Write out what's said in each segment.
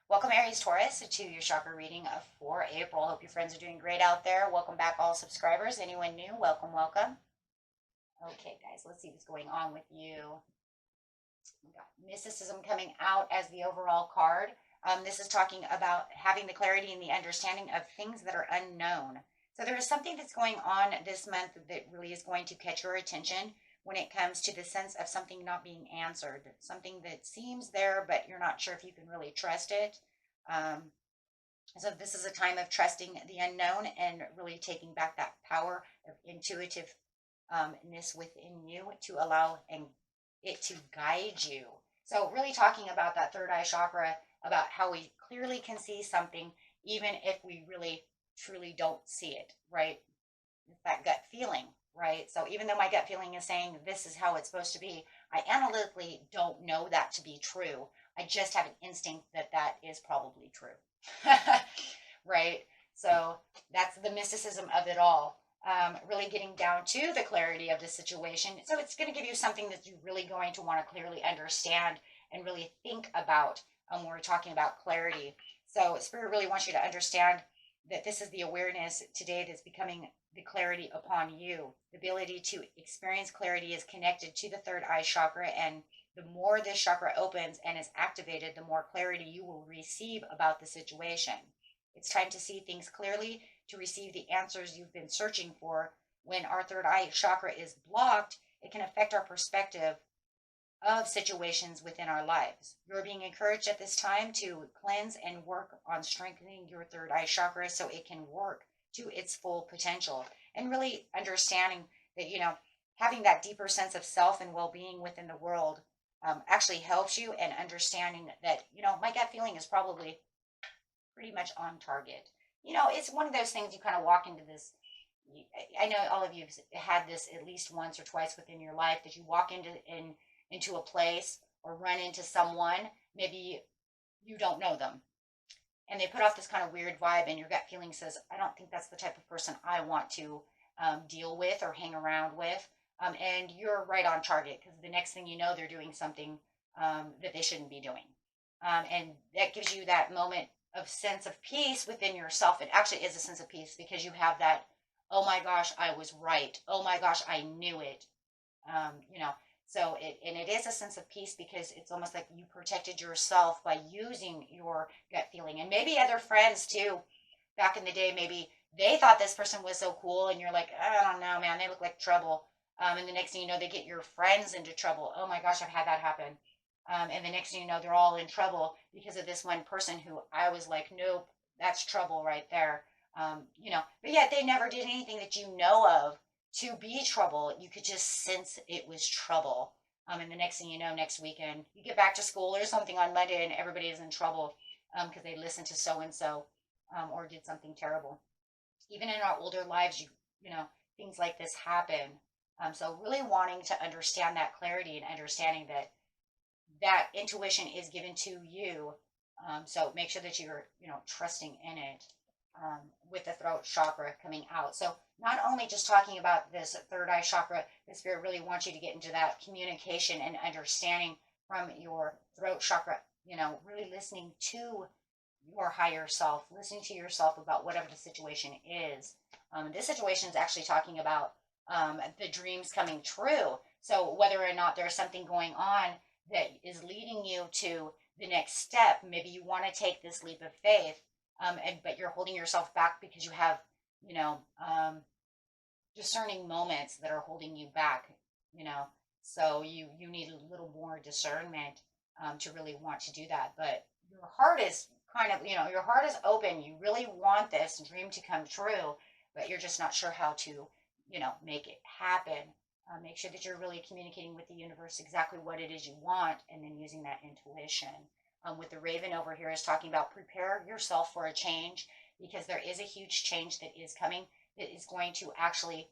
Welcome, Aries Taurus, to your chakra reading for April. Hope your friends are doing great out there. Welcome back, all subscribers. Anyone new, welcome, welcome. Okay, guys, let's see what's going on with you. We got mysticism coming out as the overall card. This is talking about having the clarity and the understanding of things that are unknown. So there is something that's going on this month that really is going to catch your attention when it comes to the sense of something not being answered, something that seems there, but you're not sure if you can really trust it. Um, so this is a time of trusting the unknown and really taking back that power of intuitiveness within you to allow and it to guide you. So really talking about that third eye chakra, about how we clearly can see something, even if we really truly don't see it, right? It's that gut feeling, right? So even though my gut feeling is saying this is how it's supposed to be, I analytically don't know that to be true. I just have an instinct that that is probably true. Right? So that's the mysticism of it all. Really getting down to the clarity of the situation. So it's going to give you something that you're really going to want to clearly understand and really think about when we're talking about clarity. So Spirit really wants you to understand that this is the awareness today that's becoming the clarity upon you. The ability to experience clarity is connected to the third eye chakra, and the more this chakra opens and is activated, the more clarity you will receive about the situation. It's time to see things clearly, to receive the answers you've been searching for. When our third eye chakra is blocked, it can affect our perspective of situations within our lives. You're being encouraged at this time to cleanse and work on strengthening your third eye chakra so it can work to its full potential, and really understanding that, having that deeper sense of self and well-being within the world actually helps you, and understanding that, my gut feeling is probably pretty much on target. It's one of those things you kind of walk into this. I know all of you have had this at least once or twice within your life, that you walk into a place or run into someone, maybe you don't know them, and they put off this kind of weird vibe, and your gut feeling says, I don't think that's the type of person I want to deal with or hang around with. And you're right on target, because the next thing you know, they're doing something that they shouldn't be doing. And that gives you that moment of sense of peace within yourself. It actually is a sense of peace, because you have that, oh my gosh, I was right. Oh my gosh, I knew it. So it is a sense of peace, because it's almost like you protected yourself by using your gut feeling. And maybe other friends too, back in the day, maybe they thought this person was so cool, and you're like, I don't know, man, they look like trouble. And the next thing you know, they get your friends into trouble. Oh my gosh, I've had that happen. And the next thing you know, they're all in trouble because of this one person who I was like, nope, that's trouble right there. But yet they never did anything that you know of to be trouble. You could just sense it was trouble. And the next thing you know, next weekend, you get back to school or something on Monday, and everybody is in trouble because they listened to so and so or did something terrible. Even in our older lives, things like this happen. So really wanting to understand that clarity, and understanding that intuition is given to you. So make sure that you're, trusting in it. With the throat chakra coming out. So not only just talking about this third eye chakra, the Spirit really wants you to get into that communication and understanding from your throat chakra, really listening to your higher self, listening to yourself about whatever the situation is. This situation is actually talking about the dreams coming true. So whether or not there's something going on that is leading you to the next step, maybe you want to take this leap of faith, but you're holding yourself back because you have, discerning moments that are holding you back, so you need a little more discernment to really want to do that. But your heart is kind of, your heart is open. You really want this dream to come true, but you're just not sure how to, make it happen. Make sure that you're really communicating with the universe exactly what it is you want, and then using that intuition. with the Raven over here is talking about prepare yourself for a change, because there is a huge change that is coming that is going to actually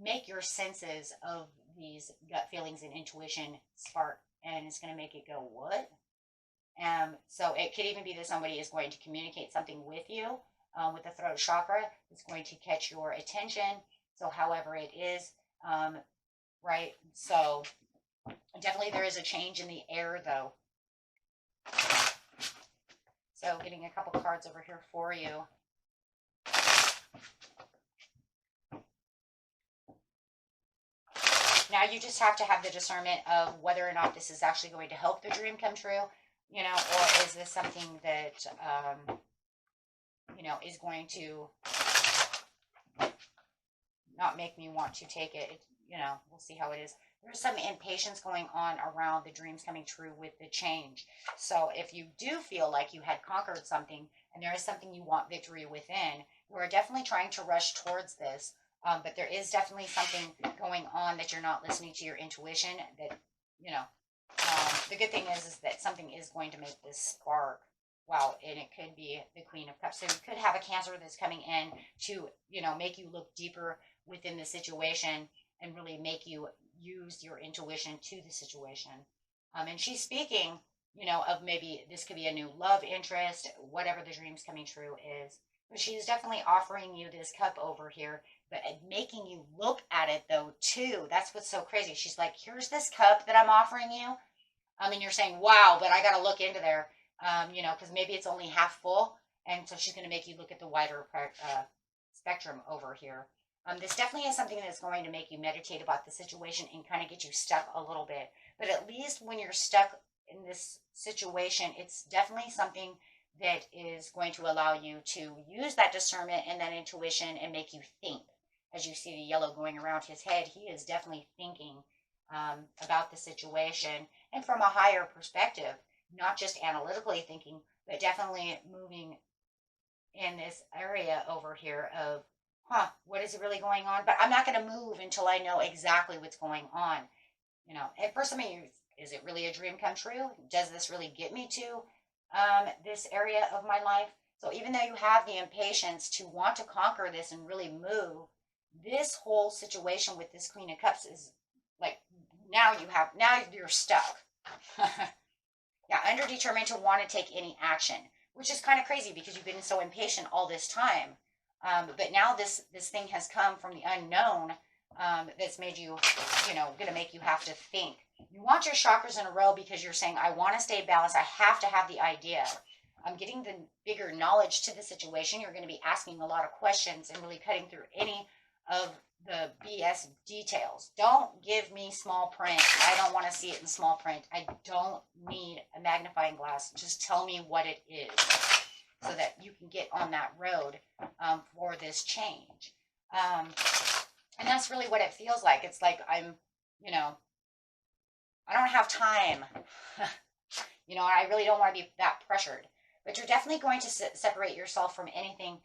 make your senses of these gut feelings and intuition spark, and it's going to make it go, what? So it could even be that somebody is going to communicate something with you with the throat chakra. It's going to catch your attention. So however it is, right? So definitely there is a change in the air though. So getting a couple cards over here for you. Now you just have to have the discernment of whether or not this is actually going to help the dream come true, you know, or is this something that, you know, is going to not make me want to take it. You know, we'll see how it is. There's some impatience going on around the dreams coming true with the change. So if you do feel like you had conquered something and there is something you want victory within, you are definitely trying to rush towards this. But there is definitely something going on that you're not listening to your intuition that, you know, the good thing is that something is going to make this spark. Wow, and it could be the Queen of Cups. So you could have a Cancer that's coming in to, you know, make you look deeper within the situation and really make you use your intuition to the situation. And she's speaking, you know, of maybe this could be a new love interest, whatever the dream's coming true is. But she's definitely offering you this cup over here, but making you look at it though too. That's what's so crazy. She's like, here's this cup that I'm offering you. And you're saying, wow, but I got to look into there, you know, because maybe it's only half full. And so she's going to make you look at the wider spectrum over here. This definitely is something that's going to make you meditate about the situation and kind of get you stuck a little bit. But at least when you're stuck in this situation, it's definitely something that is going to allow you to use that discernment and that intuition and make you think. As you see the yellow going around his head, he is definitely thinking about the situation and from a higher perspective, not just analytically thinking, but definitely moving in this area over here of, what is really going on? But I'm not going to move until I know exactly what's going on. You know, at first, I mean, is it really a dream come true? Does this really get me to this area of my life? So even though you have the impatience to want to conquer this and really move, this whole situation with this Queen of Cups is like, now you're stuck. Yeah, underdetermined to want to take any action, which is kind of crazy because you've been so impatient all this time. But now this thing has come from the unknown that's made you, you know, going to make you have to think. You want your chakras in a row because you're saying, I want to stay balanced. I have to have the idea. I'm getting the bigger knowledge to the situation. You're going to be asking a lot of questions and really cutting through any of the BS details. Don't give me small print. I don't want to see it in small print. I don't need a magnifying glass. Just tell me what it is, so that you can get on that road for this change. And that's really what it feels like. It's like I'm, you know, I don't have time. You know, I really don't want to be that pressured. But you're definitely going to separate yourself from anything,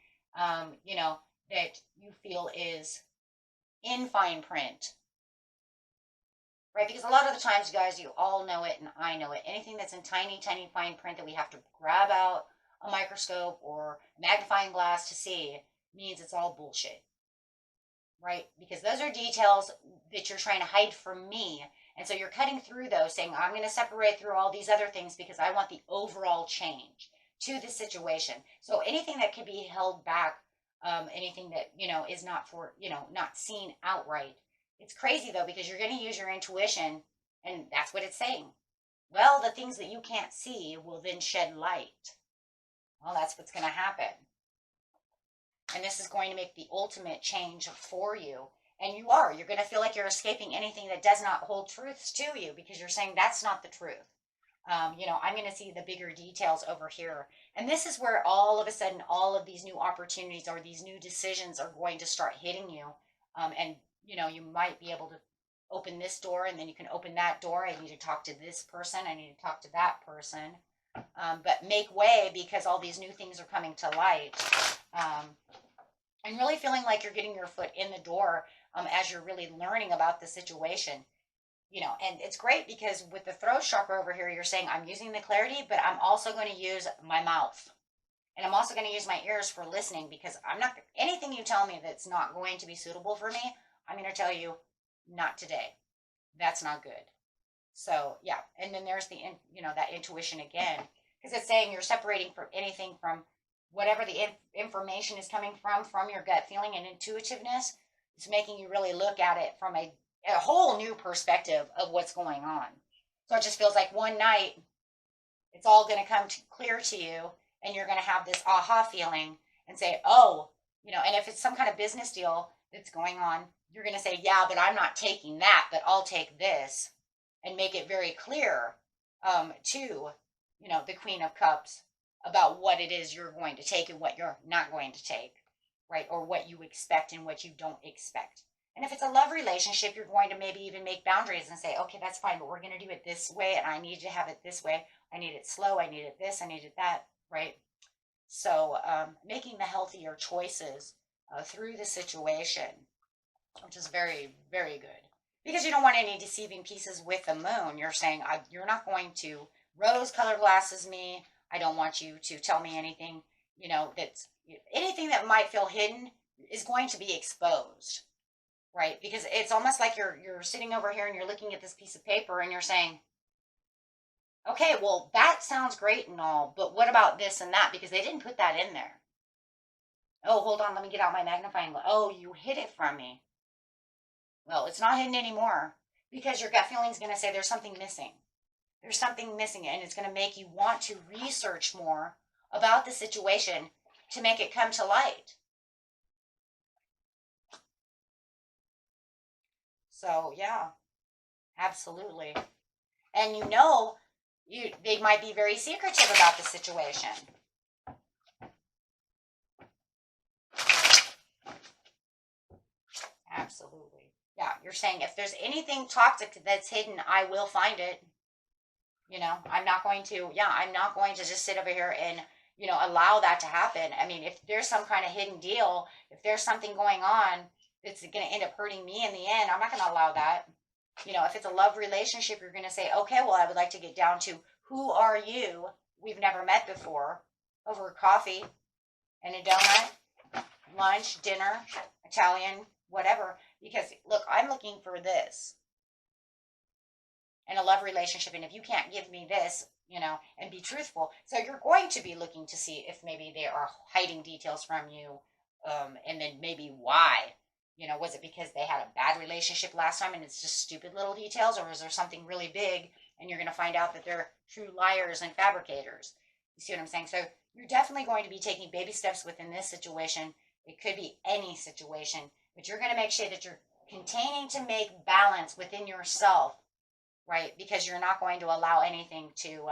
you know, that you feel is in fine print. Right? Because a lot of the times, guys, you all know it and I know it. Anything that's in tiny, tiny fine print that we have to grab out a microscope or a magnifying glass to see means it's all bullshit. Right? Because those are details that you're trying to hide from me. And so you're cutting through those, saying, I'm going to separate through all these other things because I want the overall change to the situation. So anything that could be held back, anything that, you know, is not for, you know, not seen outright. It's crazy though, because you're going to use your intuition, and that's what it's saying. Well, the things that you can't see will then shed light. Well, that's what's going to happen. And this is going to make the ultimate change for you. And you're going to feel like you're escaping anything that does not hold truths to you, because you're saying that's not the truth. You know, I'm going to see the bigger details over here. And this is where all of a sudden, all of these new opportunities or these new decisions are going to start hitting you. And, you know, you might be able to open this door, and then you can open that door. I need to talk to this person. I need to talk to that person. But make way, because all these new things are coming to light. And really feeling like you're getting your foot in the door as you're really learning about the situation. you know, and it's great because with the throat chakra over here, you're saying I'm using the clarity, but I'm also going to use my mouth. And I'm also going to use my ears for listening, because I'm not, anything you tell me that's not going to be suitable for me, I'm going to tell you, not today. That's not good. So yeah. And then there's the, you know, that intuition again, because it's saying you're separating from anything from whatever the information is coming from your gut feeling and intuitiveness. It's making you really look at it from a whole new perspective of what's going on. So it just feels like one night it's all going to come clear to you, and you're going to have this aha feeling and say, oh, you know, and if it's some kind of business deal that's going on, you're going to say, yeah, but I'm not taking that, but I'll take this, and make it very clear to, you know, the Queen of Cups about what it is you're going to take and what you're not going to take, right? Or what you expect and what you don't expect. And if it's a love relationship, you're going to maybe even make boundaries and say, okay, that's fine, but we're going to do it this way, and I need to have it this way. I need it slow. I need it this. I need it that, right? So making the healthier choices through the situation, which is very, very good. Because you don't want any deceiving pieces with the moon. You're saying, you're not going to rose-colored glasses me. I don't want you to tell me anything, you know, that's anything that might feel hidden is going to be exposed, right? Because it's almost like you're sitting over here and you're looking at this piece of paper and you're saying, okay, well, that sounds great and all, but what about this and that? Because they didn't put that in there. Oh, hold on, let me get out my magnifying glass. Oh, you hid it from me. Well, it's not hidden anymore, because your gut feeling is going to say there's something missing. There's something missing, and it's going to make you want to research more about the situation to make it come to light. So, yeah, absolutely. And you know, they might be very secretive about the situation. Absolutely. Yeah, you're saying if there's anything toxic that's hidden, I will find it. You know, I'm not going to just sit over here and, you know, allow that to happen. I mean, if there's some kind of hidden deal, if there's something going on that's going to end up hurting me in the end, I'm not going to allow that. You know, if it's a love relationship, you're going to say, okay, well, I would like to get down to who are you? We've never met before, over coffee and a donut, lunch, dinner, Italian, whatever. Because look, I'm looking for this in a love relationship. And if you can't give me this, you know, and be truthful, so you're going to be looking to see if maybe they are hiding details from you, and then maybe why. You know, was it because they had a bad relationship last time and it's just stupid little details, or is there something really big and you're going to find out that they're true liars and fabricators? You see what I'm saying? So you're definitely going to be taking baby steps within this situation. It could be any situation, but you're going to make sure that you're continuing to make balance within yourself, right? Because you're not going to allow anything to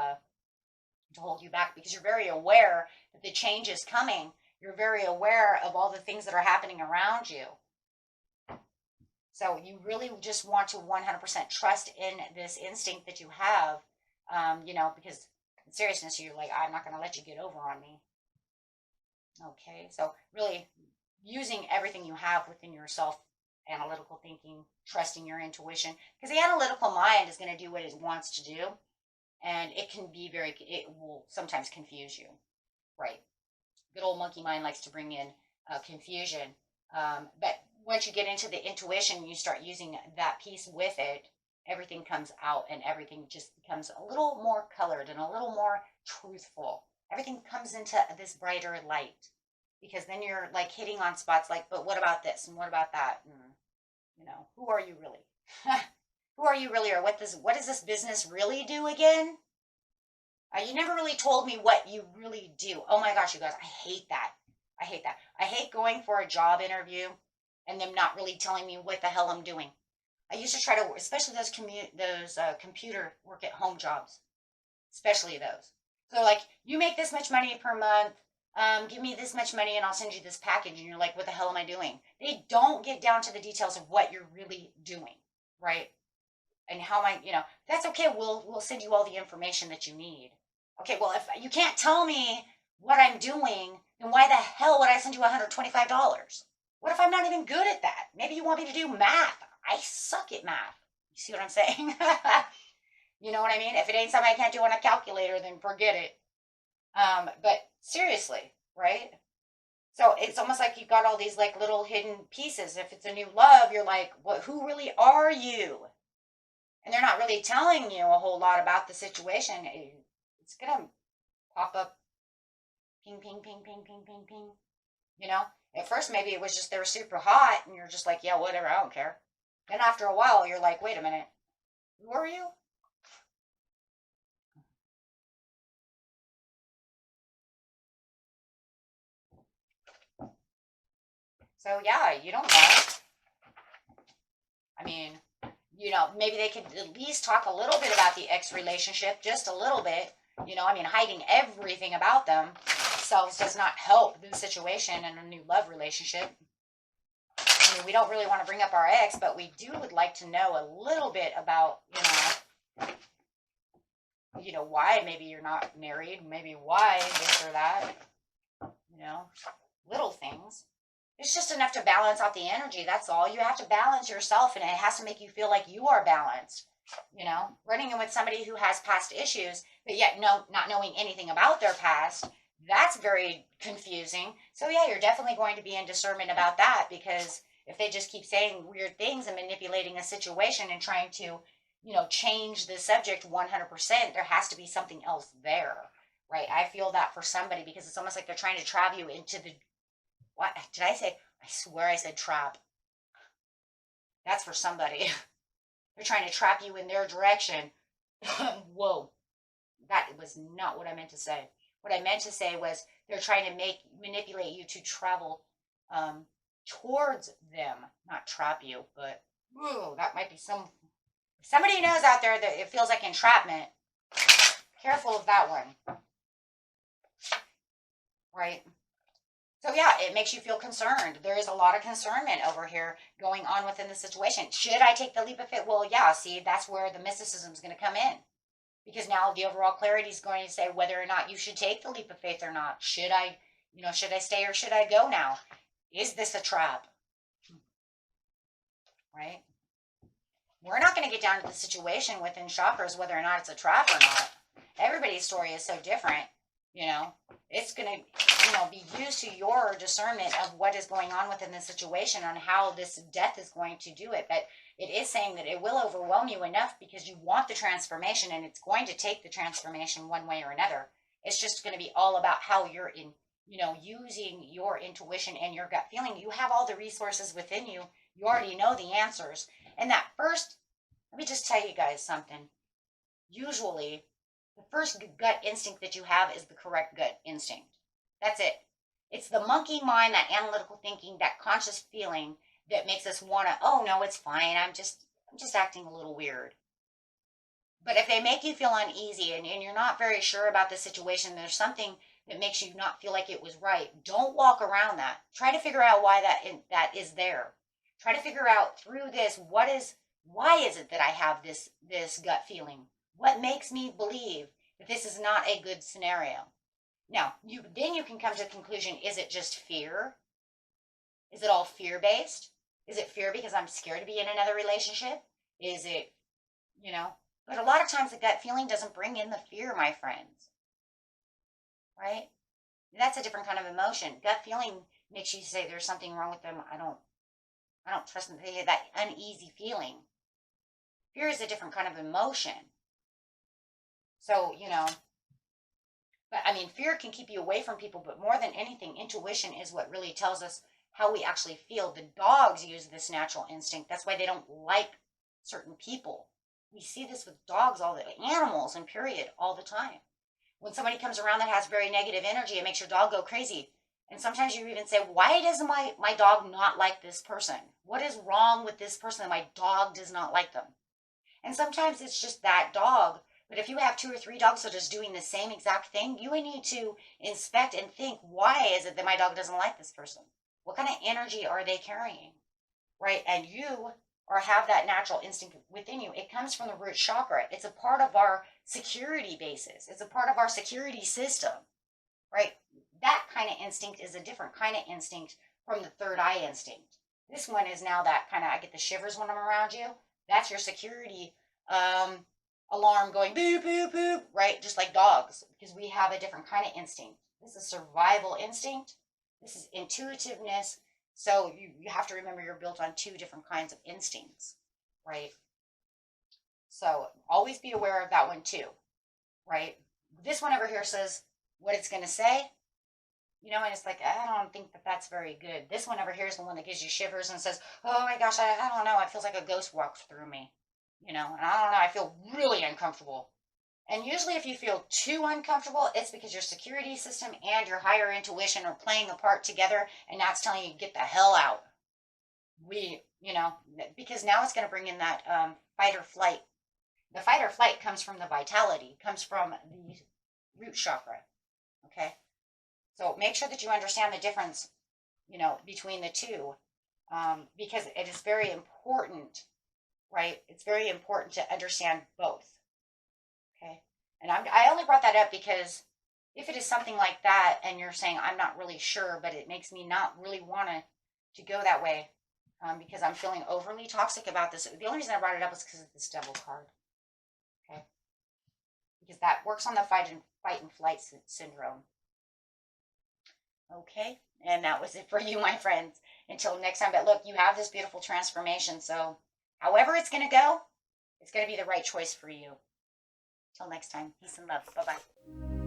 hold you back, because you're very aware that the change is coming. You're very aware of all the things that are happening around you. So you really just want to 100% trust in this instinct that you have, you know, because in seriousness, you're like, I'm not going to let you get over on me. Okay, so really using everything you have within yourself, analytical thinking, trusting your intuition, because the analytical mind is going to do what it wants to do, and it can be it will sometimes confuse you, right? Good old monkey mind likes to bring in confusion, but once you get into the intuition, you start using that piece with it, everything comes out and everything just becomes a little more colored and a little more truthful. Everything comes into this brighter light, because then you're like hitting on spots like, but what about this and what about that? And, you know, who are you really? Who are you really? Or what does this business really do again? You never really told me what you really do. Oh my gosh, you guys, I hate that. I hate that. I hate going for a job interview and them not really telling me what the hell I'm doing. I used to try to, especially those computer work at home jobs, especially those. So like, you make this much money per month, give me this much money and I'll send you this package. And you're like, what the hell am I doing? They don't get down to the details of what you're really doing, right? And how am I, you know, that's okay. We'll send you all the information that you need. Okay, well, if you can't tell me what I'm doing, then why the hell would I send you $125? What if I'm not even good at that? Maybe you want me to do math. I suck at math. I see what I'm saying? You know what I mean? If it ain't something I can't do on a calculator, then forget it. But seriously, right? So it's almost like you got all these like little hidden pieces. If it's a new love, you're like, what, who really are you? And they're not really telling you a whole lot about the situation. It's gonna pop up, ping, ping, ping, ping, ping, ping, ping. You know, at first maybe it was just they were super hot, and you're just like, yeah, whatever, I don't care. Then after a while, you're like, wait a minute, who are you? So yeah, you don't know. I mean, you know, maybe they could at least talk a little bit about the ex relationship, just a little bit. You know, I mean, hiding everything about themselves does not help the situation in a new love relationship. I mean, we don't really want to bring up our ex, but we would like to know a little bit about, why maybe you're not married, maybe why this or that, little things. It's just enough to balance out the energy. That's all. You have to balance yourself, and it has to make you feel like you are balanced. Running in with somebody who has past issues, but yet not knowing anything about their past, that's very confusing. So yeah, you're definitely going to be in discernment about that, because if they just keep saying weird things and manipulating a situation and trying to, change the subject 100%, there has to be something else there, right? I feel that for somebody, because it's almost like they're trying to trap you into the, what did I say? I swear I said trap. That's for somebody. They're trying to trap you in their direction. Whoa. That was not what I meant to say. What I meant to say was they're trying to manipulate you to travel towards them, not trap you. But that might be somebody knows out there that it feels like entrapment. Careful of that one, right? So yeah, it makes you feel concerned. There is a lot of concernment over here going on within the situation. Should I take the leap of faith? Well, yeah. See, that's where the mysticism is going to come in. Because now the overall clarity is going to say whether or not you should take the leap of faith or not. Should I stay or should I go now? Is this a trap? Right? We're not going to get down to the situation within chakras whether or not it's a trap or not. Everybody's story is so different. It's going to be used to your discernment of what is going on within the situation on how this death is going to do it. But it is saying that it will overwhelm you enough because you want the transformation, and it's going to take the transformation one way or another. It's just going to be all about how you're using your intuition and your gut feeling. You have all the resources within you. You already know the answers. And that first, let me just tell you guys something. Usually, the first gut instinct that you have is the correct gut instinct. That's it. It's the monkey mind, that analytical thinking, that conscious feeling that makes us want to, oh no, it's fine. I'm just acting a little weird. But if they make you feel uneasy and you're not very sure about the situation, there's something that makes you not feel like it was right, don't walk around that. Try to figure out why that is there. Try to figure out through this, why is it that I have this gut feeling? What makes me believe that this is not a good scenario? Now, you can come to the conclusion, is it just fear? Is it all fear-based? Is it fear because I'm scared to be in another relationship? Is it, But a lot of times the gut feeling doesn't bring in the fear, my friends. Right? That's a different kind of emotion. Gut feeling makes you say there's something wrong with them. I don't trust them. They have that uneasy feeling. Fear is a different kind of emotion. So, but I mean, fear can keep you away from people, but more than anything, intuition is what really tells us how we actually feel. The dogs use this natural instinct. That's why they don't like certain people. We see this with dogs, all the animals, and period, all the time. When somebody comes around that has very negative energy, it makes your dog go crazy. And sometimes you even say, why does my dog not like this person? What is wrong with this person that my dog does not like them? And sometimes it's just that dog. But if you have 2 or 3 dogs that are just doing the same exact thing, you would need to inspect and think, why is it that my dog doesn't like this person? What kind of energy are they carrying? Right? And you have that natural instinct within you. It comes from the root chakra. It's a part of our security basis. It's a part of our security system. Right? That kind of instinct is a different kind of instinct from the third eye instinct. This one is now that kind of, I get the shivers when I'm around you. That's your security alarm going boop, boop, boop, right? Just like dogs, because we have a different kind of instinct. This is survival instinct. This is intuitiveness. So you have to remember you're built on two different kinds of instincts, right? So always be aware of that one too, right? This one over here says what it's going to say, and it's like, I don't think that that's very good. This one over here is the one that gives you shivers and says, oh my gosh, I don't know. It feels like a ghost walked through me, and I don't know. I feel really uncomfortable. And usually if you feel too uncomfortable, it's because your security system and your higher intuition are playing a part together, and that's telling you, get the hell out. Because now it's going to bring in that fight or flight. The fight or flight comes from the vitality, comes from the root chakra. Okay. So make sure that you understand the difference, between the two, because it is very important, right? It's very important to understand both. Okay. And I only brought that up because if it is something like that and you're saying, I'm not really sure, but it makes me not really want to go that way, because I'm feeling overly toxic about this. The only reason I brought it up is because of this devil card. Okay. Because that works on the fight and flight syndrome. Okay. And that was it for you, my friends. Until next time. But look, you have this beautiful transformation. So however it's going to go, it's going to be the right choice for you. Till next time. Peace and love. Bye-bye.